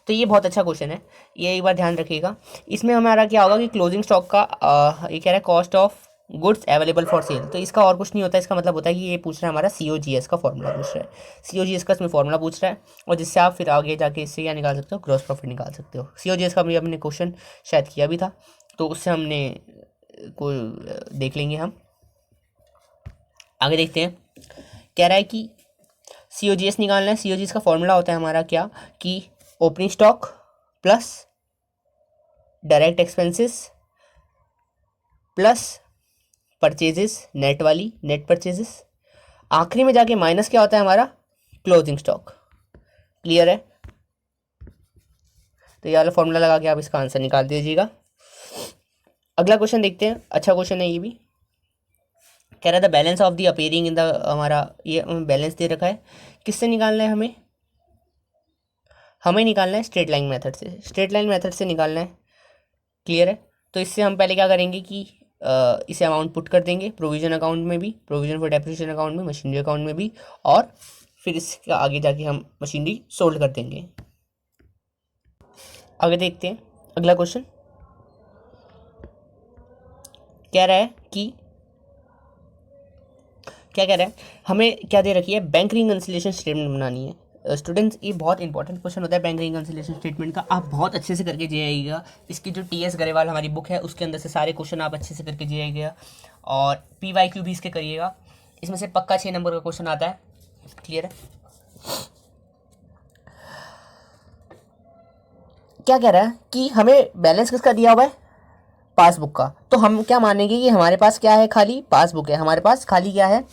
तो ये बहुत अच्छा क्वेश्चन है, ये एक बार ध्यान रखिएगा। इसमें हमारा क्या होगा कि क्लोजिंग स्टॉक का ये कह रहा है cost of goods available for sale, तो इसका और कुछ नहीं होता है, इसका मतलब होता है कि ये पूछ रहा है हमारा COGS का फॉर्मूला पूछ रहा है, COGS का इसमें फॉर्मूला पूछ रहा है, और जिससे आप फिर आगे जाके इससे क्या निकाल सकते हो, ग्रॉस प्रॉफिट निकाल सकते हो। COGS का भी हमने क्वेश्चन शायद किया भी था, तो उससे हमने को देख लेंगे हम। आगे देखते हैं, कह रहा है कि COGS निकालना है, COGS का फॉर्मूला होता है हमारा क्या, कि opening stock plus direct expenses plus purchases, net वाली नेट परचेजेस, आखिरी में जाके माइनस क्या होता है हमारा, क्लोजिंग स्टॉक। क्लियर है। तो ये वाला फॉर्मूला लगा के आप इसका आंसर निकाल दीजिएगा। अगला क्वेश्चन देखते हैं, अच्छा क्वेश्चन है ये भी। कह रहा था balance of the appearing in the, हमारा ये बैलेंस दे रखा है, किससे निकालना है हमें, हमें निकालना है स्ट्रेट लाइन मेथड से, स्ट्रेट लाइन मेथड से निकालना है। क्लियर है। तो इससे हम पहले क्या करेंगे कि इसे अमाउंट पुट कर देंगे प्रोविजन अकाउंट में भी, प्रोविजन फॉर डेप्रिसिएशन अकाउंट में, मशीनरी अकाउंट में भी, और फिर इसके आगे जाके हम मशीनरी सोल्ड कर देंगे। आगे देखते हैं अगला क्वेश्चन। कह रहा है कि क्या कह रहा है, हमें क्या दे रखी है, बैंक रिकंसिलिएशन स्टेटमेंट बनानी है। स्टूडेंट्स ये बहुत इंपॉर्टेंट क्वेश्चन होता है बैंक रिकंसिलिएशन स्टेटमेंट का, आप बहुत अच्छे से करके जाइएगा। इसकी जो TS गरेवाल हमारी बुक है उसके अंदर से सारे क्वेश्चन आप अच्छे से करके जाइएगा, और PYQ भी इसके करिएगा, इसमें से पक्का 6 नंबर का क्वेश्चन आता है। क्लियर है। क्या कह रहा है कि हमें बैलेंस किसका दिया हुआ है, पासबुक का, तो हम क्या मानेंगे कि हमारे पास क्या है, खाली पासबुक है, हमारे पास खाली क्या है,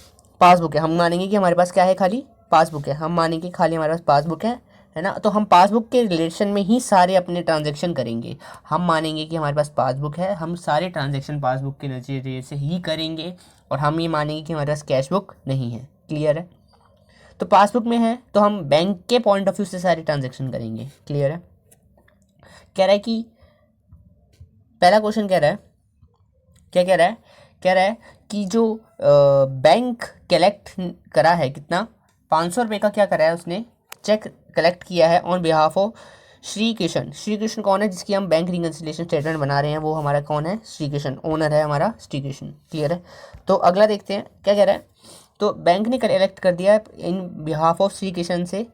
पासबुक है। हम मानेंगे कि हमारे पास क्या है, खाली पासबुक है, हम मानेंगे खाली हमारे पास पासबुक है ना। तो हम पासबुक के रिलेशन में ही सारे अपने ट्रांजैक्शन करेंगे, हम मानेंगे कि हमारे पास पासबुक है, हम सारे ट्रांजैक्शन पासबुक के नज़रिए से ही करेंगे, और हम ये मानेंगे कि हमारे पास कैश बुक नहीं है। क्लियर है। तो पासबुक में है तो हम बैंक के पॉइंट ऑफ व्यू से सारे ट्रांजेक्शन करेंगे। क्लियर है। कह रहा है कि पहला क्वेश्चन कह रहा है, क्या कह रहा है, कह रहा है कि जो बैंक कलेक्ट करा है कितना, 500 रुपये का क्या करा है उसने, चेक कलेक्ट किया है on behalf of Shri Krishna. Shri Krishna कौन है, जिसकी हम बैंक रिकंसिलिएशन स्टेटमेंट बना रहे हैं, वो हमारा कौन है, श्री कृष्ण, ओनर है हमारा श्री कृष्ण। क्लियर है। तो अगला देखते हैं क्या कह रहा है, तो बैंक ने कलेक्ट कर दिया है in behalf of Shri Krishna से,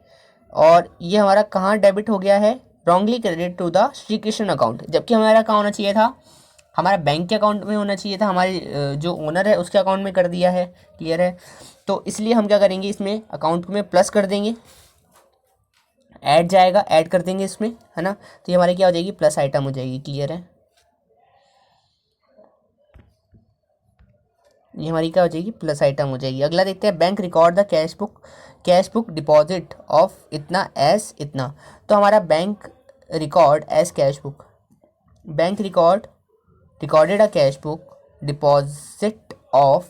और ये हमारा कहाँ डेबिट हो गया है, wrongly credit to the Shri Krishna account, जबकि हमारा कहाँ होना चाहिए था, हमारा बैंक के अकाउंट में होना चाहिए था, हमारे जो ओनर है उसके अकाउंट में कर दिया है। क्लियर है। तो इसलिए हम क्या करेंगे, इसमें अकाउंट में प्लस कर देंगे, ऐड जाएगा, ऐड कर देंगे इसमें, है ना। तो ये हमारी क्या हो जाएगी, प्लस आइटम हो जाएगी। क्लियर है। ये हमारी क्या हो जाएगी, प्लस आइटम हो जाएगी। अगला देखते हैं, bank record the cash book deposit of इतना एज इतना, तो हमारा bank record as cash book, bank recorded a cash book deposit of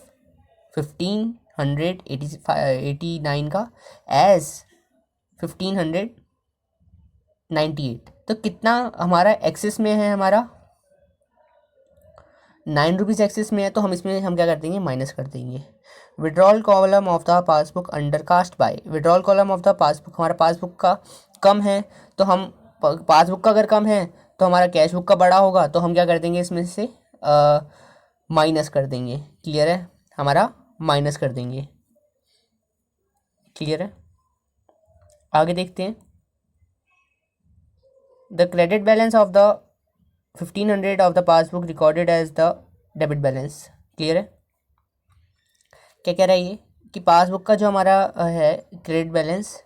1589 का एज 1598, तो कितना हमारा एक्सेस में है, हमारा 9 रुपीज़ एक्सेस में है, तो हम इसमें हम क्या कर देंगे, माइनस कर देंगे। Withdrawal column of the passbook under cast by, withdrawal column of the passbook, हमारा पासबुक का कम है, तो हम पासबुक का अगर कम है तो हमारा कैश बुक का बड़ा होगा, तो हम क्या कर देंगे, इसमें से माइनस कर देंगे। क्लियर है। हमारा माइनस कर देंगे। क्लियर है। आगे देखते हैं, the credit balance of the 1500 of the passbook recorded as the debit balance. Clear है? क्या कह रहा है ये कि पासबुक का जो हमारा है क्रेडिट बैलेंस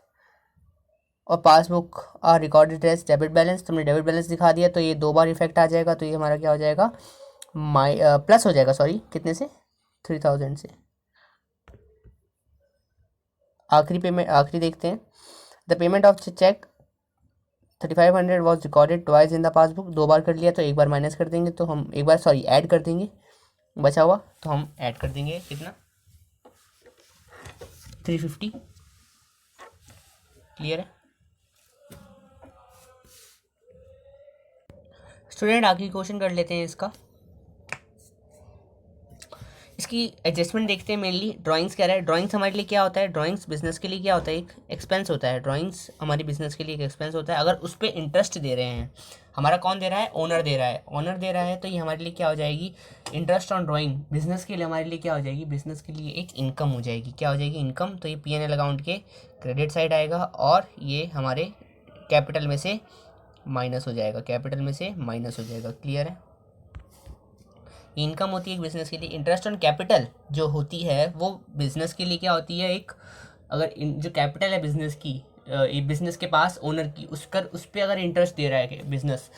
और passbook are recorded as debit balance, तुमने डेबिट बैलेंस दिखा दिया तो ये 2 बार इफेक्ट आ जाएगा, तो ये हमारा क्या हो जाएगा, प्लस हो जाएगा, सॉरी कितने से, 3000 से। आखिरी पेमेंट, आखिरी देखते हैं। The payment of cheque 3500 was recorded twice in the passbook. 2 बार कर लिया तो एक बार माइनस कर देंगे, तो हम एक बार सॉरी ऐड कर देंगे बचा हुआ, तो हम ऐड कर देंगे कितना, 350। क्लियर है स्टूडेंट? आखिरी क्वेश्चन कर लेते हैं इसका। इसकी एडजस्टमेंट देखते हैं। मेनली ड्राइंग्स कह रहा है, ड्राइंग्स हमारे लिए क्या होता है, ड्राइंग्स बिजनेस के लिए क्या होता है, एक एक्सपेंस होता है। ड्राइंग्स हमारी बिजनेस के लिए एक एक्सपेंस होता है। अगर उस पर इंटरेस्ट दे रहे हैं, हमारा कौन दे रहा है, ओनर दे रहा है, ओनर दे रहा है, तो ये हमारे लिए क्या हो जाएगी, इंटरेस्ट ऑन ड्राइंग बिजनेस के लिए हमारे लिए क्या हो जाएगी, बिजनेस के लिए एक इनकम हो जाएगी। क्या हो जाएगी, इनकम। तो ये P&L अकाउंट के क्रेडिट साइड आएगा और ये हमारे कैपिटल में से माइनस हो जाएगा, कैपिटल में से माइनस हो जाएगा। क्लियर है? इनकम होती है बिजनेस के लिए। इंटरेस्ट ऑन कैपिटल जो होती है वो बिजनेस के लिए क्या होती है, एक अगर जो कैपिटल है बिजनेस की, बिजनेस के पास ओनर की, उस पर अगर इंटरेस्ट दे रहा है बिजनेस,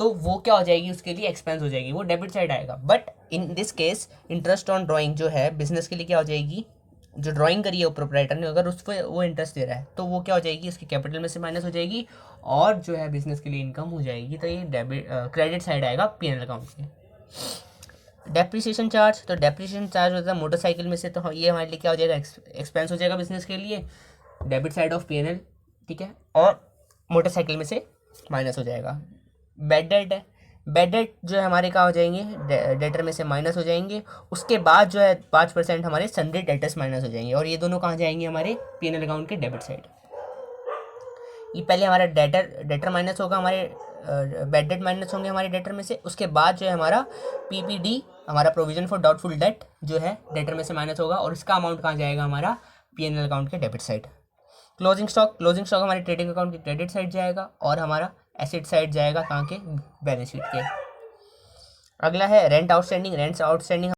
तो वो क्या हो जाएगी, उसके लिए एक्सपेंस हो जाएगी, वो डेबिट साइड आएगा। But in this case interest on drawing जो है बिजनेस के लिए क्या हो जाएगी, जो ड्राइंग करी है प्रोप्राइटर ने, अगर उस पर वो इंटरेस्ट दे रहा है तो वो क्या हो जाएगी, उसके कैपिटल में से माइनस हो जाएगी और जो है बिजनेस के लिए इनकम हो जाएगी। तो ये डेबिट क्रेडिट साइड आएगा P&L अकाउंट के। डेप्रिसिएशन चार्ज, तो डेप्रिसिएशन चार्ज होता है मोटरसाइकिल में से, तो ये हमारे लिए क्या हो जाएगा, एक्सपेंस हो जाएगा बिजनेस के लिए, डेबिट साइड ऑफ P&L। ठीक है, और मोटरसाइकिल में से माइनस हो जाएगा। बैड डेट है, बैड डेट जो है हमारे कहाँ हो जाएंगे, डेटर में से माइनस हो जाएंगे। उसके बाद जो है 5% हमारे सन्डे डेटर्स माइनस हो जाएंगे, और ये दोनों कहाँ जाएंगे, हमारे P&L अकाउंट के डेबिट साइड। ये पहले हमारा डेटर माइनस होगा, हमारे बैड डेट माइनस होंगे हमारे डेटर में से। उसके बाद जो है हमारा PPD, हमारा प्रोविजन फॉर डाउटफुल डेट जो है डेटर में से माइनस होगा, और इसका अमाउंट कहाँ जाएगा, हमारा P&L अकाउंट के डेबिट साइड। क्लोजिंग स्टॉक हमारे ट्रेडिंग अकाउंट के क्रेडिट साइड जाएगा, और हमारा एसेट साइड जाएगा कहाँ के, बैलेंस शीट के। अगला है रेंट आउटस्टैंडिंग।